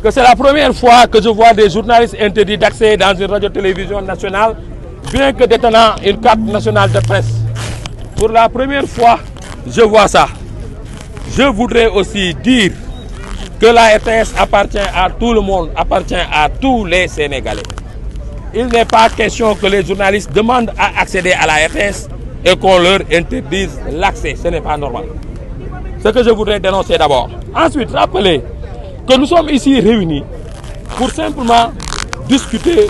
que c'est la première fois que je vois des journalistes interdits d'accès dans une radio-télévision nationale, bien que détenant une carte nationale de presse. Pour la première fois, je vois ça. Je voudrais aussi dire que la RTS appartient à tout le monde, appartient à tous les Sénégalais. Il n'est pas question que les journalistes demandent à accéder à la RTS et qu'on leur interdise l'accès. Ce n'est pas normal. Ce que je voudrais dénoncer d'abord. Ensuite, rappelez que nous sommes ici réunis pour simplement discuter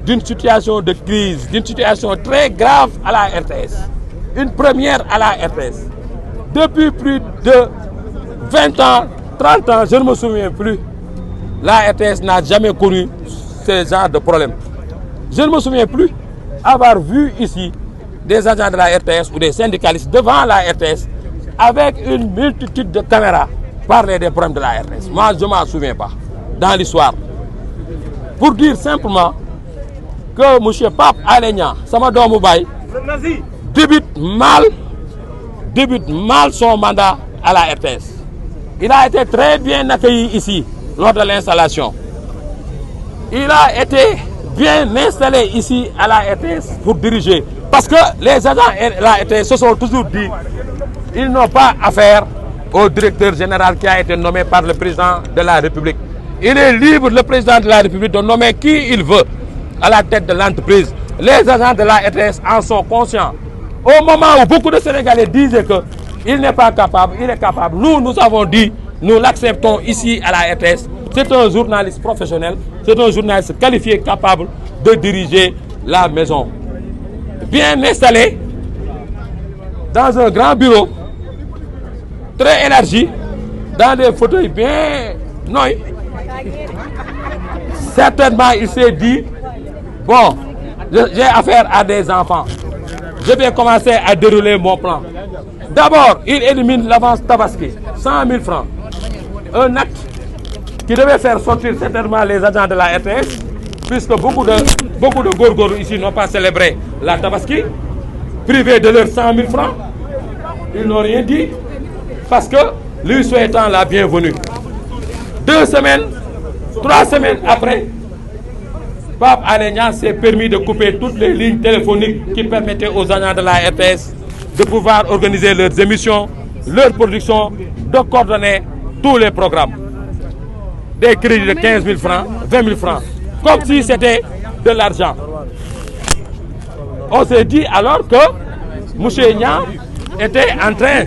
d'une situation de crise, d'une situation très grave à la RTS. Une première à la RTS. Depuis plus de 20 ans, 30 ans, je ne me souviens plus, la RTS n'a jamais connu ce genre de problème. Je ne me souviens plus avoir vu ici des agents de la RTS ou des syndicalistes devant la RTS avec une multitude de caméras parler des problèmes de la RTS. Moi, je ne m'en souviens pas dans l'histoire. Pour dire simplement que M. Pape Alé Niang, Samadou Moubaye, débute mal son mandat à la RTS. Il a été très bien accueilli ici lors de l'installation. Il a été bien installé ici à la RTS pour diriger. Parce que les agents de la RTS se sont toujours dit qu'ils n'ont pas affaire au directeur général qui a été nommé par le président de la République. Il est libre, le président de la République, de nommer qui il veut à la tête de l'entreprise. Les agents de la RTS en sont conscients. Au moment où beaucoup de Sénégalais disaient qu'il n'est pas capable, il est capable. Nous avons dit, nous l'acceptons ici à la RTS. C'est un journaliste professionnel, c'est un journaliste qualifié, capable de diriger la maison. Bien installé, dans un grand bureau, très élargi, dans des fauteuils bien noyés. Certainement, il s'est dit, bon, j'ai affaire à des enfants. Je vais commencer à dérouler mon plan. D'abord, il élimine l'avance Tabaski, 100 000 francs. Un acte qui devait faire sortir certainement les agents de la RTS, puisque beaucoup de Gorgorou ici n'ont pas célébré la Tabaski, privés de leurs 100 000 francs. Ils n'ont rien dit, parce que lui souhaitant la bienvenue. 2 semaines, 3 semaines après, Pape Alé Niang s'est permis de couper toutes les lignes téléphoniques qui permettaient aux agents de la RTS de pouvoir organiser leurs émissions, leur production, de coordonner tous les programmes. Des crédits de 15 000 francs, 20 000 francs, comme si c'était de l'argent. On s'est dit alors que M. Niang était en train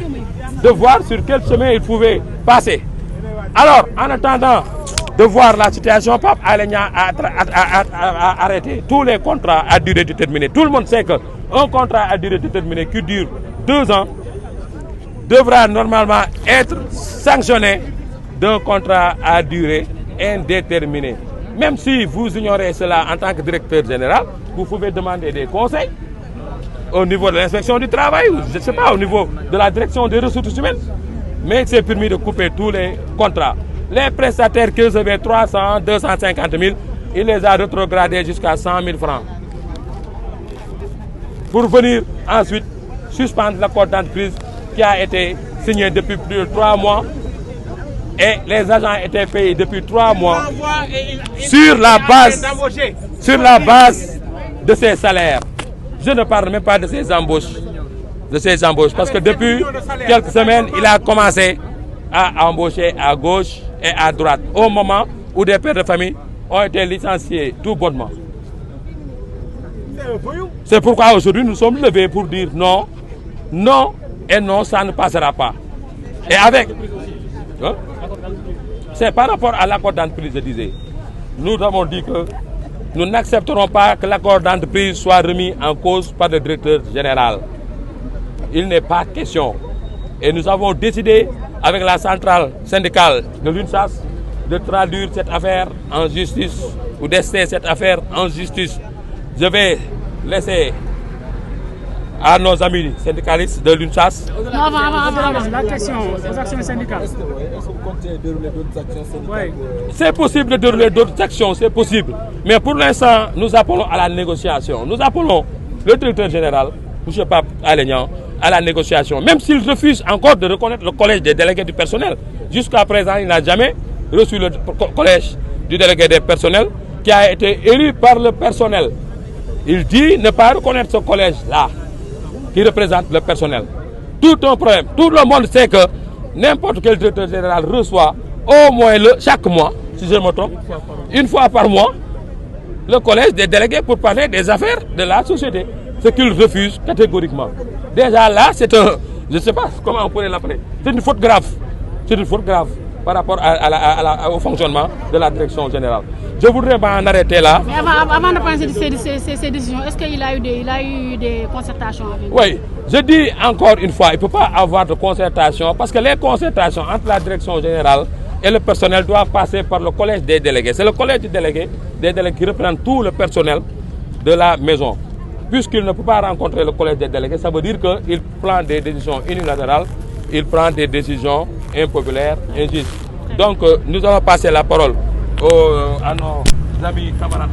de voir sur quel chemin il pouvait passer. Alors, en attendant de voir la situation, Pape Alé Niang a arrêté tous les contrats à durée déterminée. Tout le monde sait qu'un contrat à durée déterminée qui dure 2 ans devra normalement être sanctionné d'un contrat à durée indéterminée. Même si vous ignorez cela en tant que directeur général, vous pouvez demander des conseils au niveau de l'inspection du travail, ou je ne sais pas, au niveau de la direction des ressources humaines. Mais il s'est permis de couper tous les contrats. Les prestataires qui recevaient 300, 250 000, il les a rétrogradés jusqu'à 100 000 francs. Pour venir ensuite suspendre l'accord d'entreprise qui a été signé depuis plus de 3 mois. Et les agents étaient payés depuis 3 mois sur la base de ces salaires. Je ne parle même pas de ces embauches. Parce que depuis quelques semaines, il a commencé à embaucher à gauche et à droite, au moment où des pères de famille ont été licenciés tout bonnement. C'est pourquoi aujourd'hui nous sommes levés pour dire non, non et non, ça ne passera pas. Et avec... Hein? C'est par rapport à l'accord d'entreprise, je disais. Nous avons dit que nous n'accepterons pas que l'accord d'entreprise soit remis en cause par le directeur général. Il n'est pas question. Et nous avons décidé, avec la centrale syndicale de l'UNSAS, de traduire cette affaire en justice, ou d'ester cette affaire en justice. Je vais laisser à nos amis syndicalistes de l'UNSAS. Avant, la question aux actions syndicales. Est-ce que vous comptez dérouler d'autres actions syndicales? C'est possible de dérouler d'autres actions, c'est possible. Mais pour l'instant, nous appelons à la négociation. Nous appelons le directeur général, M. Pape Alé Niang, à la négociation. Même s'il refuse encore de reconnaître le collège des délégués du personnel. Jusqu'à présent, il n'a jamais reçu le collège du délégué des personnels qui a été élu par le personnel. Il dit ne pas reconnaître ce collège-là qui représente le personnel. Tout un problème. Tout le monde sait que n'importe quel directeur général reçoit au moins chaque mois, si je me trompe, une fois par mois, le collège des délégués pour parler des affaires de la société. Ce qu'il refuse catégoriquement. Déjà là, c'est un... Je ne sais pas comment on pourrait l'appeler. C'est une faute grave. C'est une faute grave par rapport au fonctionnement de la direction générale. Je voudrais m'en arrêter là. Mais avant de prendre ces décisions, est-ce qu'il a eu des concertations avec vous? Oui, je dis encore une fois, il ne peut pas avoir de concertation parce que les concertations entre la direction générale et le personnel doivent passer par le collège des délégués. C'est le collège des délégués qui représente tout le personnel de la maison. Puisqu'il ne peut pas rencontrer le collège des délégués, ça veut dire qu'il prend des décisions unilatérales, il prend des décisions impopulaires, injustes. Donc nous allons passer la parole à nos amis camarades.